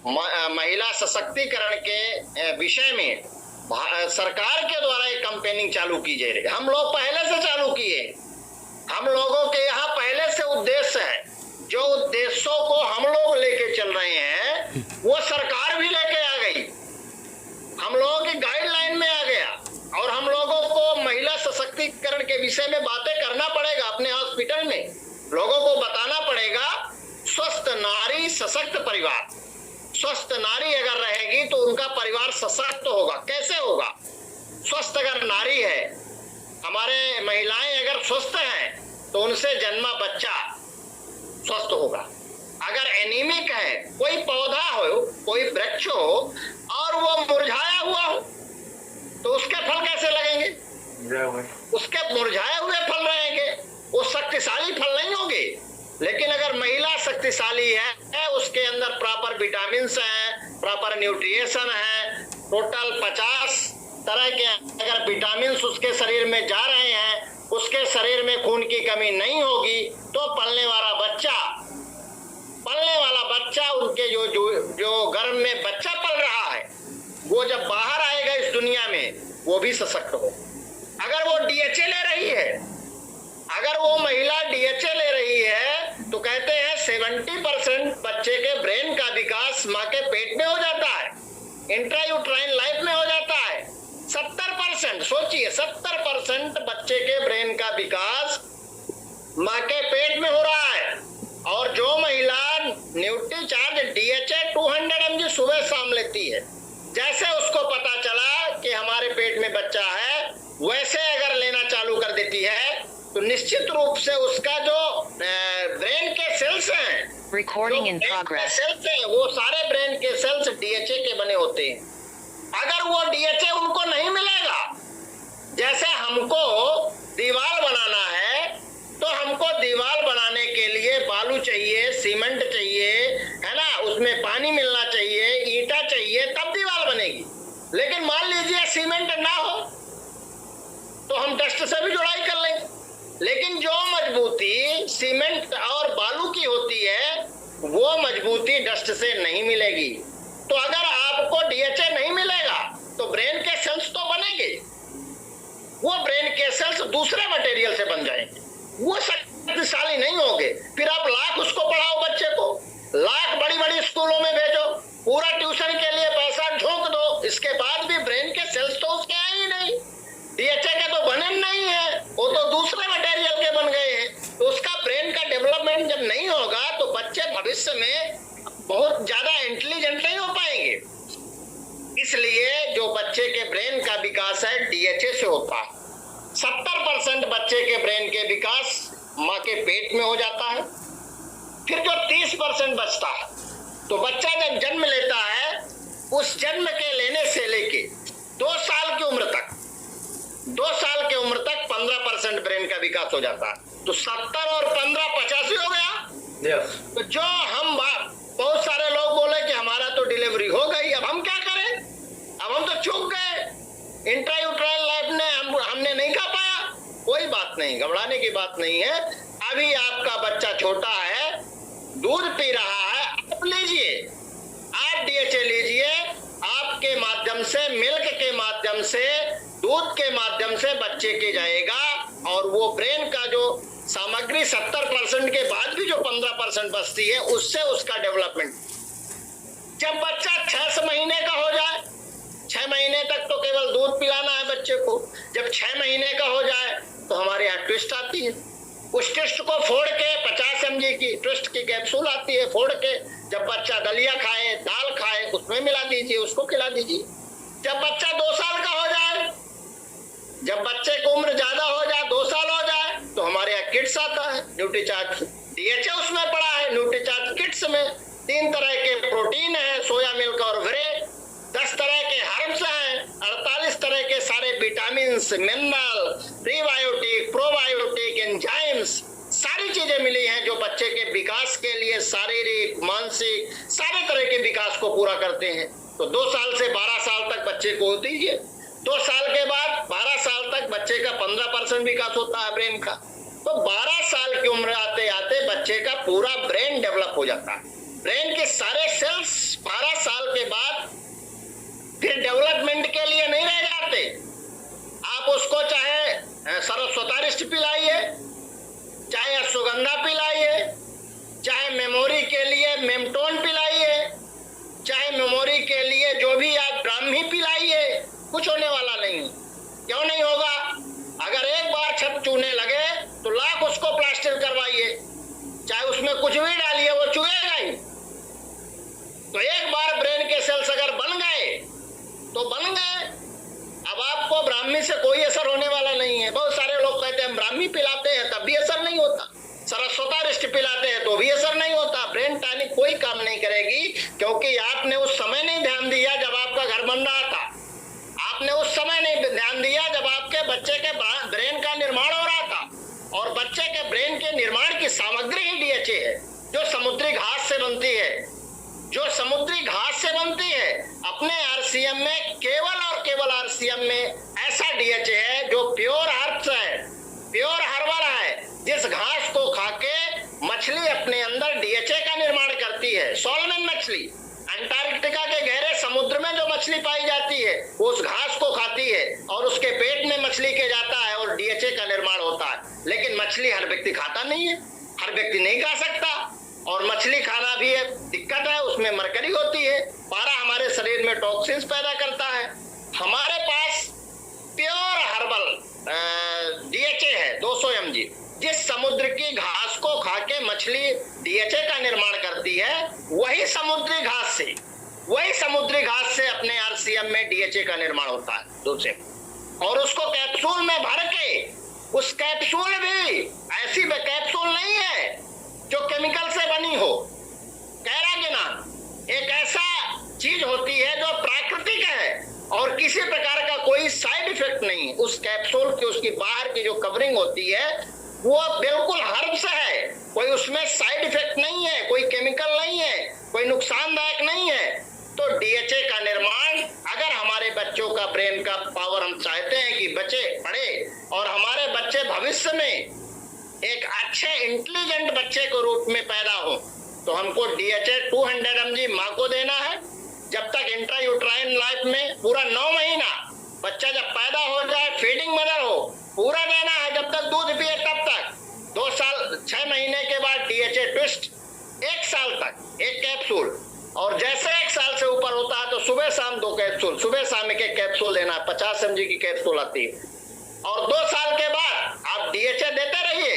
महिला सशक्तिकरण के विषय में सरकार के द्वारा एक कैंपेनिंग चालू की जा रही है। हम लोग पहले से चालू किए, हम लोगों के यहाँ पहले से उद्देश्य है, जो उद्देश्यों को हम लोग लेके चल रहे हैं वो सरकार भी लेके आ गई, हम लोगों की गाइडलाइन में आ गया। और हम लोगों को महिला सशक्तिकरण के विषय में बातें करना पड़ेगा, अपने हॉस्पिटल में लोगों को बताना पड़ेगा। स्वस्थ नारी सशक्त परिवार, स्वस्थ नारी अगर रहेगी तो उनका परिवार सशक्त होगा। कैसे होगा? स्वस्थ अगर नारी है, हमारे महिलाएं अगर स्वस्थ हैं तो उनसे जन्मा बच्चा स्वस्थ होगा। अगर एनीमिक है, कोई पौधा हो, कोई वृक्ष हो और वो मुरझाया हुआ हो तो उसके फल कैसे लगेंगे? उसके मुरझाए हुए फल रहेंगे, वो शक्तिशाली फल नहीं होंगे। लेकिन अगर महिला शक्तिशाली है, उसके अंदर प्रॉपर विटामिन है, प्रॉपर न्यूट्रिएशन है, टोटल 50 तरह के अगर विटामिन उसके शरीर में जा रहे हैं, उसके शरीर में खून की कमी नहीं होगी, तो पलने वाला बच्चा उनके जो गर्भ में बच्चा पल रहा है, वो जब बाहर आएगा इस दुनिया में वो भी सशक्त हो। अगर वो डीएचए ले रही है, अगर वो महिला डीएचए ले रही है तो कहते हैं 70% बच्चे के ब्रेन का विकास माँ के पेट में हो जाता है, इंट्रायूट्राइन लाइफ में हो जाता है। 70%, सोचिए 70% बच्चे के ब्रेन का विकास माँ के पेट में हो रहा है। और जो महिला न्यूट्रीचार्ज डीएचए 200 mg सुबह शाम लेती है, जैसे उसको पता चला कि हमारे पेट में बच्चा है, वैसे अगर लेना चालू कर देती है तो निश्चित रूप से उसका जो ब्रेन के सेल्स हैं, रिकॉर्डिंग इन प्रोग्रेस, सेल्स हैं, वो सारे ब्रेन के सेल्स डीएचए के बने होते हैं। अगर वो डीएचए उनको नहीं मिलेगा, जैसे हमको दीवार बनाना है तो हमको दीवार बनाने के लिए बालू चाहिए, सीमेंट चाहिए, है ना, उसमें पानी मिलना चाहिए, ईंटा चाहिए, तब दीवार बनेगी। लेकिन मान लीजिए सीमेंट ना हो तो हम डस्ट से भी जुड़ाई कर लेंगे, लेकिन जो मजबूती सीमेंट और बालू की होती है वो मजबूती डस्ट से नहीं मिलेगी। तो अगर आपको डीएचए नहीं मिलेगा तो ब्रेन के सेल्स तो बनेंगे, वो ब्रेन के सेल्स दूसरे मटेरियल से बन जाएंगे, वो शक्तिशाली नहीं होंगे। फिर आप लाख उसको पढ़ाओ, बच्चे को लाख बड़ी बड़ी स्कूलों में भेजो, पूरा ट्यूशन के लिए पैसा झोंक दो, इसके बाद भी ब्रेन के सेल्स तो उसके हैं ही नहीं, डीएचए के तो बने नहीं है, वो तो दूसरे मटेरियल के बन गए हैं। तो उसका ब्रेन का डेवलपमेंट जब नहीं होगा तो बच्चे भविष्य में बहुत ज्यादा इंटेलिजेंट नहीं हो पाएंगे। इसलिए जो बच्चे के ब्रेन का विकास है डीएचए से होता है। 70% बच्चे के ब्रेन के विकास माँ के पेट में हो जाता है। फिर जो 30% बचता है, तो बच्चा जब जन्म लेता है, उस जन्म के लेने से लेके 2 साल की उम्र तक 15% ब्रेन का विकास हो जाता है। तो 70 और 15 85 हो गया। yes. तो जो हम बहुत सारे लोग बोले कि हमारा तो डिलीवरी हो गई, अब हम क्या करें, अब हम तो चूक गए, इंट्रायूट्राइन लाइफ ने हमने नहीं खा पाया। कोई बात नहीं, घबराने की बात नहीं है। अभी आपका बच्चा छोटा है, दूध पी रहा है, आप लीजिए, आप डीएचए लीजिए, आपके माध्यम से, मिल्क के माध्यम से, दूध के माध्यम से बच्चे के जाएगा और वो ब्रेन का जो सामग्री 70% के बाद भी जो 15% बचती है, उससे उसका डेवलपमेंट। जब बच्चा 6 महीने का हो जाए, 6 महीने तक तो केवल दूध पिलाना है बच्चे को, जब 6 महीने का हो जाए तो हमारे यहाँ ट्विस्ट आती है, उस ट्विस्ट को फोड़ के 50 mg की ट्विस्ट की कैप्सूल आती है, फोड़ के जब बच्चा दलिया खाए, दाल खाए, उसमें मिला दीजिए, उसको खिला दीजिए। जब बच्चा 2 साल का हो जाए, जब बच्चे की उम्र ज्यादा हो जाए, 2 साल हो जाए, तो हमारे यहाँ किट्स आता है, न्यूट्रीचार्ज डीएचए उसमें पड़ा है। न्यूट्रीचार्ज किट्स में 3 तरह के प्रोटीन है, सोया मिल्क और व्रे, 10 तरह के हर्ब्स हैं, 48 तरह के सारे vitamin, mineral, prebiotic, probiotic, enzymes, सारी चीजें मिली हैं जो बच्चे के विकास के लिए शारीरिक, मानसिक, सारे तरह के विकास को पूरा करते हैं। तो 2 साल से 12 साल तक बच्चे को दीजिए, 2 साल के बाद 12 साल तक बच्चे का 15% विकास होता है ब्रेन का। तो 12 साल की उम्र आते आते बच्चे का पूरा ब्रेन डेवलप हो जाता है। ब्रेन के सारे सेल्स 12 रिस्ट पिलाइए, चाहे अश्वगंधा पिलाइए, चाहे मेमोरी के लिए मेमटोन पिलाइए, चाहे मेमोरी के लिए जो भी आप ब्राह्मी पिलाइए, कुछ होने वाला नहीं। क्यों नहीं होगा? अगर एक बार छत चूने लगे तो लाख उसको प्लास्टर करवाइए, चाहे उसमें कुछ भी डालिए वो चुएगा ही। तो एक बार ब्रेन के सेल्स अगर बन गए तो बन गए। अब आपको ब्राह्मी से कोई असर होने वाला नहीं है। बहुत सारे लोग कहते हैं हम ब्राह्मी पिलाते हैं तब भी असर नहीं होता, सरस्वता रिस्ट पिलाते हैं तो भी असर नहीं होता। ब्रेन टॉनिक कोई काम नहीं करेगी, क्योंकि आपने उस समय नहीं ध्यान दिया जब आपका घर बन रहा था। आपने उस समय नहीं ध्यान दिया जब आपके बच्चे के ब्रेन का निर्माण हो रहा था। और बच्चे के ब्रेन के निर्माण की सामग्री ही डीएचए है, जो समुद्री घास से बनती है, जो समुद्री घास से बनती है। अपने आरसीएम में केवल और केवल आरसीएम में ऐसा डीएचए है जो प्योर हर्ब्स है, प्योर हर्बल है, जिस घास को खाके मछली अपने अंदर डीएचए का निर्माण करती है। सॉल्मन मछली, अंटार्कटिका के गहरे समुद्र में जो मछली पाई जाती है वो उस घास को खाती है और उसके पेट में मछली के जाता है और डीएचए का निर्माण होता है। लेकिन मछली हर व्यक्ति खाता नहीं है, हर व्यक्ति नहीं खा सकता। और मछली खाना भी एक दिक्कत है, उसमें मरकरी होती है, पारा हमारे शरीर में टॉक्सिन्स पैदा करता है। हमारे पास प्योर हर्बल डीएचए है 200 mg, जिस समुद्र की घास को खाके मछली डीएचए का निर्माण करती है, वही समुद्री घास से अपने आरसीएम में डीएचए का निर्माण होता है दूसरे। और उसको कैप्सूल में भर के, उस कैप्सूल भी ऐसी कैप्सूल नहीं है जो केमिकल से बनी हो, कैरागिनान एक ऐसा चीज होती है जो प्राकृतिक है और किसी प्रकार का कोई साइड इफेक्ट नहीं। उस कैप्सूल की, उसकी बाहर की जो कवरिंग होती है वो बिल्कुल हर्ब्स है, कोई उसमें साइड इफेक्ट नहीं है, कोई केमिकल नहीं है, कोई नुकसानदायक नहीं है। तो डीएचए का निर्माण, अगर हमारे बच्चों का ब्रेन का पावर हम चाहते हैं कि बच्चे पढ़े और हमारे बच्चे भविष्य में एक अच्छे इंटेलिजेंट बच्चे के रूप में पैदा हो, तो हमको डीएचए 200 mg माँ को देना है। जब तक इंट्रायूट्राइन लाइफ में पूरा 9 महीना, बच्चा जब पैदा हो जाए, फीडिंग मदर हो, पूरा देना है जब तक दूध पिए तब तक। 2 साल 6 महीने के बाद डीएचए ट्विस्ट, 1 साल तक 1 कैप्सूल। और जैसे 1 साल से ऊपर होता है तो सुबह शाम 2 कैप्सूल, सुबह शाम 1 कैप्सूल देना है। 50 mg की कैप्सूल आती है। और 2 साल के बाद आप डीएचए देते रहिए,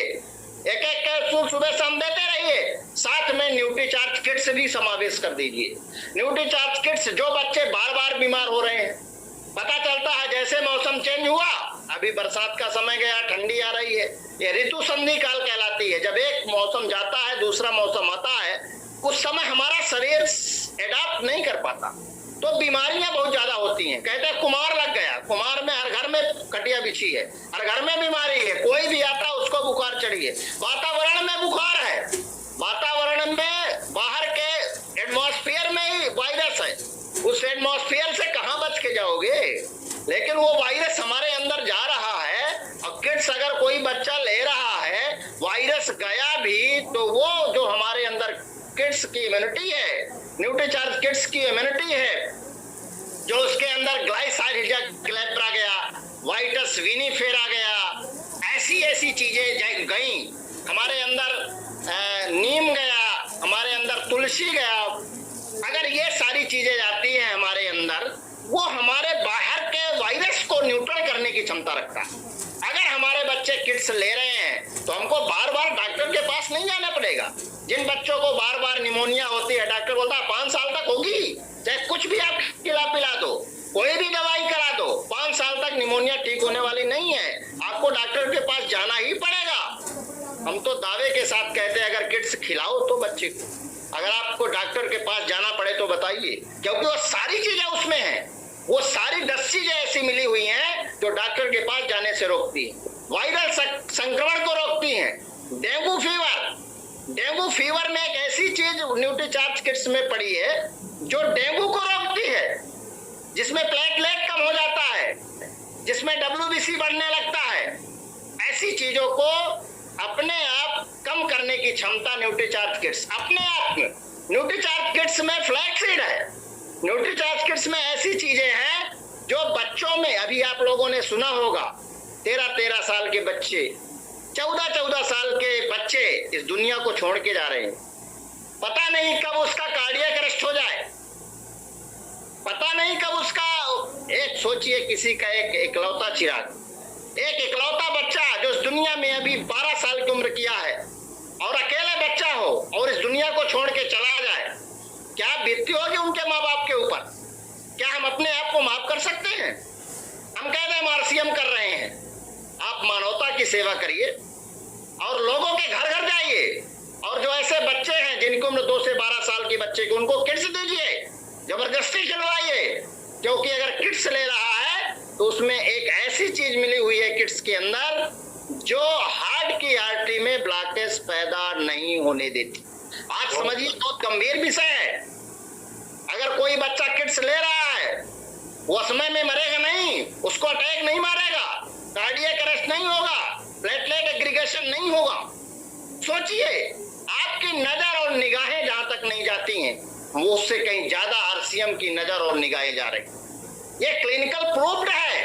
1 कैप्सूल सुबह शाम देते रहिए। साथ में न्यूट्रीचार्ज किट्स भी समावेश कर दीजिए। न्यूट्रीचार्ज किट्स, जो बच्चे बार बार बीमार हो रहे हैं, पता चलता है जैसे मौसम चेंज हुआ, अभी बरसात का समय गया, ठंडी आ रही है, ये ऋतु संधि काल कहलाती है। जब एक मौसम जाता है दूसरा मौसम आता है, उस समय हमारा शरीर एडाप्ट नहीं कर पाता, तो बीमारियां बहुत ज्यादा होती हैं। कहते हैं कुमार लग गया, कुमार में हर घर में कटिया बिछी है, हर घर में बीमारी है, कोई भी आता उसको बुखार चढ़ी है। वातावरण में बुखार है, वातावरण में बाहर के एटमॉस्फेयर में ही वायरस है, उस एटमॉस्फेयर से कहां बच के जाओगे। लेकिन वो वायरस हमारे अंदर जा रहा है और किड्स अगर कोई बच्चा ले रहा है, वायरस गया भी तो वो जो हमारे अंदर किड्स की इम्यूनिटी है, न्यूट्रीचार्ज किड्स की इम्यूनिटी है, जो उसके अंदर ग्लाइसाइडिया क्लेप्रा गया, वाइटस विनिफेर आ गया, ऐसी चीजें गई हमारे अंदर, नीम गया हमारे अंदर, तुलसी गया। अगर ये सारी चीजें जाती हैं हमारे अंदर, वो हमारे बाहर के वायरस को न्यूट्रल करने की क्षमता रखता है। अगर हमारे बच्चे किट्स ले रहे हैं तो हमको बार बार डॉक्टर के पास नहीं जाना पड़ेगा। जिन बच्चों को बार बार निमोनिया होती है, डॉक्टर बोलता है 5 साल तक होगी, चाहे कुछ भी आप पिला दो, कोई भी दवाई करा दो, 5 साल तक निमोनिया ठीक होने वाली नहीं है, आपको डॉक्टर के पास जाना ही पड़ेगा। हम तो दावे के साथ कहते हैं अगर किट्स खिलाओ तो बच्चे को, अगर आपको डॉक्टर के पास जाना पड़े तो बताइए, क्योंकि वो सारी चीजें उसमें हैं, वो सारी 10 चीजें ऐसी मिली हुई हैं जो डॉक्टर के पास जाने से रोकती है, वायरल संक्रमण को रोकती हैं। डेंगू फीवर में एक ऐसी चीज न्यूट्रीचार्ज किट्स में पड़ी है जो डेंगू को रोकती है, जिसमें प्लेटलेट कम हो जाता है, जिसमें WBC बढ़ने लगता है। ऐसी चीजों को अपने आप कम करने की क्षमता न्यूट्रीचार्ज किट्स अपने आप में। न्यूट्रीचार्ज किट्स में फ्लैक्सीड है, न्यूट्रीचार्ज किट्स में ऐसी चीजें हैं जो बच्चों में, अभी आप लोगों ने सुना होगा 13-13 साल के बच्चे 14-14 साल के बच्चे इस दुनिया को छोड़ के जा रहे हैं। पता नहीं कब उसका कार्डियक अरेस्ट हो जाए, पता नहीं कब उसका, एक सोचिए किसी का एक इकलौता चिराग, एक इकलौता बच्चा जो इस दुनिया में अभी 12 साल की उम्र किया है और अकेले बच्चा हो और इस दुनिया को छोड़ के चला जाए, क्या बीतती होगी उनके माँ बाप के ऊपर? क्या हम अपने आप को माफ कर सकते हैं? हम कहते हैं आरसीएम कर रहे हैं। आप मानवता की सेवा करिए और लोगों के घर घर जाइए, और जो ऐसे बच्चे हैं जिनकी उम्र 2 से 12 साल की बच्चे की, उनको किट्स दीजिए, जबरदस्ती खिलवाइए, क्योंकि अगर किट्स ले रहा है तो उसमें एक ऐसी चीज मिली हुई है किट्स के अंदर जो हार्ट की आर्टरी में ब्लॉकेज पैदा नहीं होने देती। आप समझिए बहुत गंभीर विषय है। अगर कोई बच्चा किट्स ले रहा है, वो समय में मरेगा नहीं, उसको अटैक नहीं मारेगा, कार्डियक अरेस्ट नहीं होगा, प्लेटलेट एग्रीगेशन नहीं होगा। सोचिए, आपकी नजर और निगाहें जहां तक नहीं जाती हैं, वो उससे कहीं ज्यादा आरसीएम की नजर और निगाहें जा रही। ये क्लिनिकल प्रूफ्ड है,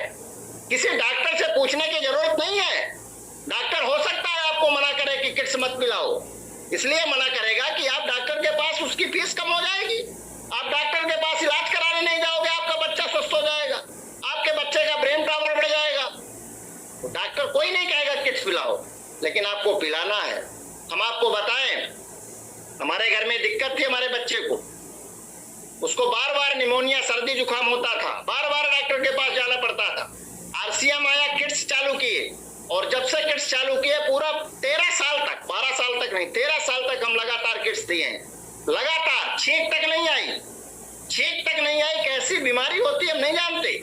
किसी डॉक्टर से पूछने की जरूरत नहीं है। डॉक्टर हो सकता है आपको मना करे कि किट्स मत पिलाओ, इसलिए मना करेगा कि आप डॉक्टर के पास, उसकी फीस कम हो जाएगी, आप डॉक्टर के पास इलाज कराने नहीं जाओगे, आपका बच्चा स्वस्थ हो जाएगा, आपके बच्चे का ब्रेन पावर बढ़ जाएगा। तो डॉक्टर कोई नहीं कहेगा किट्स पिलाओ, लेकिन आपको पिलाना है। हम आपको बताएं, हमारे घर में दिक्कत थी हमारे बच्चे को, उसको बार बार निमोनिया, सर्दी जुकाम होता था, बार बार डॉक्टर के पास जाना पड़ता था। आरसीएम आया, किट्स चालू किए, और जब से किट्स चालू किए पूरा 13 साल तक, 12 साल तक नहीं, 13 साल तक हम लगातार किट्स दिए हैं, लगातार। छींक तक नहीं आई, छींक तक नहीं आई। कैसी बीमारी होती है हम नहीं जानते,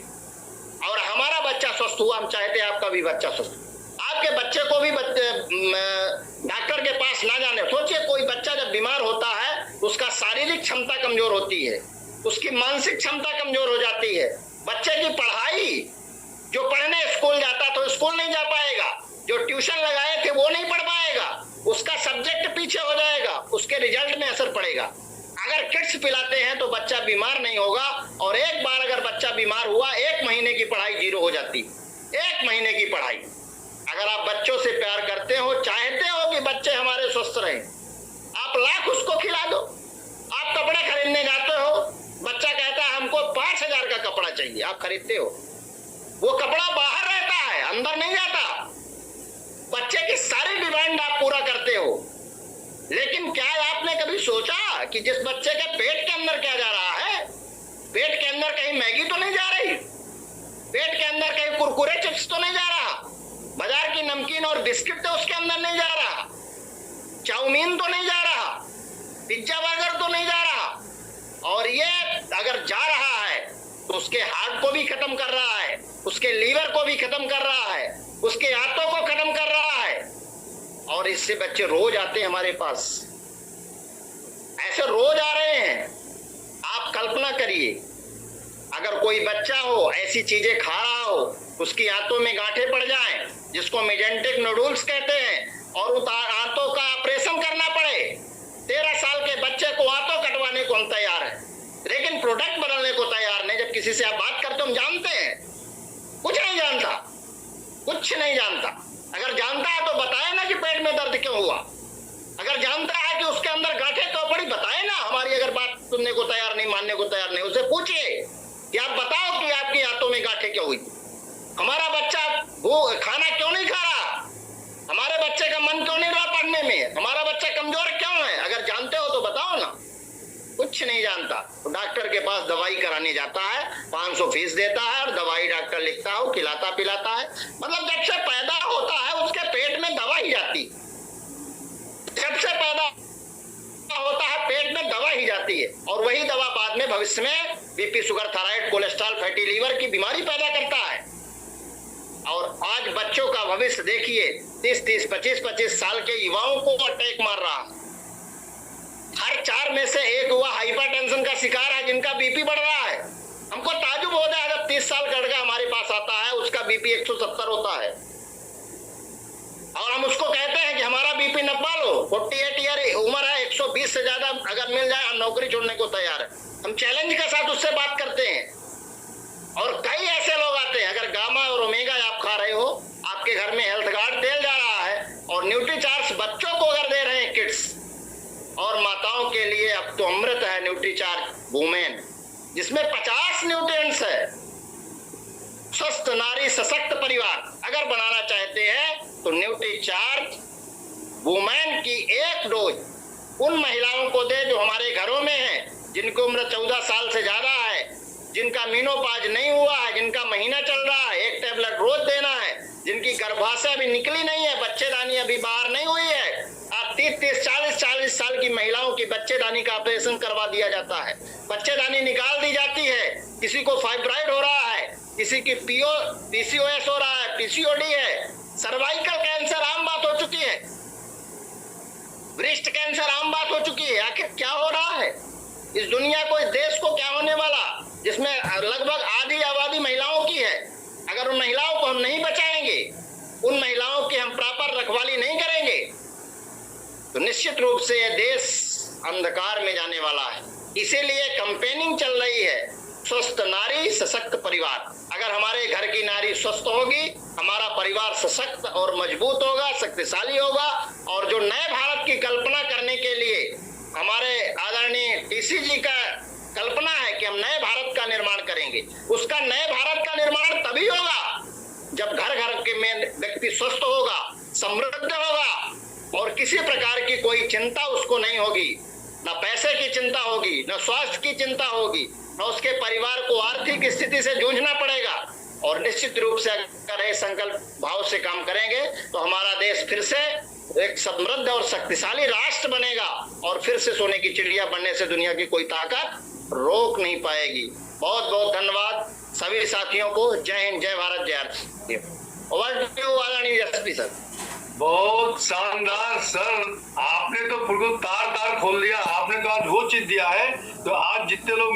और हमारा बच्चा स्वस्थ हुआ। हम चाहते हैं आपका भी बच्चा स्वस्थ, आपके बच्चे को भी डॉक्टर के पास ना जाने। सोचिए, कोई बच्चा जब बीमार होता है उसका शारीरिक क्षमता कमजोर होती है, उसकी मानसिक क्षमता कमजोर हो जाती है। बच्चे की पढ़ाई, जो पढ़ने स्कूल जाता तो स्कूल नहीं जा पाएगा, जो ट्यूशन लगाए थे वो नहीं पढ़ पाएगा, उसका सब्जेक्ट पीछे हो जाएगा, उसके रिजल्ट में असर पड़ेगा। अगर किट्स पिलाते हैं तो बच्चा बीमार नहीं होगा, और एक बार अगर बच्चा बीमार हुआ, 1 महीने की पढ़ाई जीरो हो जाती। 1 महीने की पढ़ाई। अगर आप बच्चों से प्यार करते हो, चाहते हो कि बच्चे हमारे स्वस्थ रहें, आप लाख उसको खिला दो। आप कपड़े खरीदने जाते हो, बच्चा कहता है हमको 5,000 का कपड़ा चाहिए, आप खरीदते हो, वो कपड़ा बाहर रहता है, अंदर नहीं जाता। बच्चे की सारी डिमांड आप पूरा करते हो, लेकिन क्या आपने कभी सोचा कि जिस बच्चे के पेट के अंदर क्या जा रहा है? पेट के अंदर कहीं मैगी तो नहीं जा रही, पेट के अंदर कहीं कुरकुरे चिप्स तो नहीं जा रहा, बाजार की नमकीन और बिस्किट तो उसके अंदर नहीं जा रहा, चाउमीन तो नहीं जा रहा, पिज्जा बर्गर तो नहीं जा रहा। और ये अगर जा रहा है तो उसके हार्ट को भी खत्म कर रहा है, उसके लीवर को भी खत्म कर रहा है, उसके आंतों को खत्म कर रहा है। और इससे बच्चे रोज आते हैं हमारे पास, ऐसे रोज आ रहे हैं। आप कल्पना करिए, अगर कोई बच्चा हो ऐसी चीजें खा रहा हो, उसकी आंतों में गांठें पड़ जाएं, जिसको मेजेंटिक नोडुल्स कहते हैं, और उस आंतों का ऑपरेशन करना पड़े। 13 साल के बच्चे को आंतों कटवाने को हम तैयार हैं, लेकिन प्रोडक्ट बदलने को तैयार नहीं। जब किसी से आप बात करते हो, हम जानते हैं, कुछ नहीं जानता, कुछ नहीं जानता। अगर जानता है तो बताए ना कि पेट में दर्द क्यों हुआ। अगर जानता है कि उसके अंदर गांठें तो पड़ी, बताए ना। हमारी अगर बात सुनने को तैयार नहीं, मानने को तैयार नहीं, उसे पूछिए कि आप बताओ कि आपकी आंतों में गांठें क्यों हुई। हमारा बच्चा वो खाना क्यों नहीं खा रहा, हमारे बच्चे का मन क्यों नहीं रहा पढ़ने में, हमारा बच्चा कमजोर क्यों है? अगर जानते हो तो बताओ ना। कुछ नहीं जानता तो डॉक्टर के पास दवाई कराने जाता है, 500 फीस देता है, और दवाई डॉक्टर लिखता है, खिलाता पिलाता है। मतलब जब से पैदा होता है उसके पेट में दवा ही जाती, जब से पैदा होता है पेट में दवा ही जाती है, और वही दवा बाद में भविष्य में BP, sugar, thyroid, cholesterol, fatty liver की बीमारी पैदा करता है। और आज बच्चों का भविष्य देखिए, 30-30, 25-25 साल के युवाओं को अटैक मार रहा है। हर 4 में से 1 हुआ हाइपरटेंशन का शिकार है, जिनका बीपी बढ़ रहा है। हमको ताजुब हो जाए जब 30 साल का लड़का हमारे पास आता है, उसका बीपी 170 होता है, और हम उसको कहते हैं कि हमारा बीपी नपा लो। 48 ईयर उम्र है, 120 से ज्यादा अगर मिल जाए हम नौकरी छोड़ने को तैयार है। हम चैलेंज के साथ उससे बात करते हैं। और कई ऐसे लोग आते हैं, अगर गामा और ओमेगा आप खा रहे हो, आपके घर में हेल्थ गार्ड तेल जा रहा है, और न्यूट्रीचार्ज बच्चों को अगर दे रहे हैं किड्स, और माताओं के लिए अब तो अमृत है न्यूट्रीचार्ज वुमेन, जिसमें 50 न्यूट्रिएंट्स है। स्वस्थ नारी सशक्त परिवार अगर बनाना चाहते हैं तो न्यूट्रीचार्ज वुमेन की एक डोज उन महिलाओं को दे जो हमारे घरों में हैं, जिनकी उम्र 14 साल से ज्यादा है, जिनका मीनोपाज नहीं हुआ है, जिनका महीना चल रहा है, एक टेबलेट रोज देना है, जिनकी गर्भाशय अभी निकली नहीं है, बच्चेदानी अभी बाहर नहीं हुई है। आप 30-40 साल की महिलाओं की बच्चेदानी का ऑपरेशन करवा दिया जाता है, बच्चेदानी निकाल दी जाती है। किसी को फाइब्राइड हो रहा है, किसी की पीसीओएस हो रहा है, पीसीओडी है, सर्वाइकल कैंसर आम बात हो चुकी है, ब्रेस्ट कैंसर आम बात हो चुकी है। आखिर क्या हो रहा है इस दुनिया को, इस देश को क्या होने वाला, जिसमें लगभग आधी आबादी महिलाओं की है। अगर उन महिलाओं को हम नहीं बचाएंगे, उन महिलाओं की हम प्रॉपर रखवाली नहीं करेंगे, तो निश्चित रूप से यह देश अंधकार में जाने वाला है। इसीलिए कैंपेनिंग चल रही है, स्वस्थ नारी सशक्त परिवार। अगर हमारे घर की नारी स्वस्थ होगी, हमारा परिवार सशक्त और मजबूत होगा, शक्तिशाली होगा। और जो नए भारत की कल्पना करने के लिए हमारे आदरणीय टीसी जी का कल्पना है कि हम नए भारत का निर्माण करेंगे, उसका नए भारत का निर्माण तभी होगा जब घर घर के में व्यक्ति स्वस्थ होगा, समृद्ध होगा और किसी प्रकार की कोई चिंता उसको नहीं होगी, न पैसे की चिंता होगी, न स्वास्थ्य की चिंता होगी, न उसके परिवार को आर्थिक स्थिति से जूझना पड़ेगा। और निश्चित रूप से अगर संकल्प भाव से काम करेंगे तो हमारा देश फिर से एक समृद्ध और शक्तिशाली राष्ट्र बनेगा और फिर से सोने की चिड़िया बनने से दुनिया की कोई ताकत रोक नहीं पाएगी। बहुत बहुत धन्यवाद सभी साथियों को। जय हिंद, जय भारत, जय भारत। ओवर टू यू आदरणीय एसपी सर। बहुत शानदार सर, आपने तो बिल्कुल तार तार खोल दिया। आपने तो आज वो चीज दिया है तो आज जितने लोग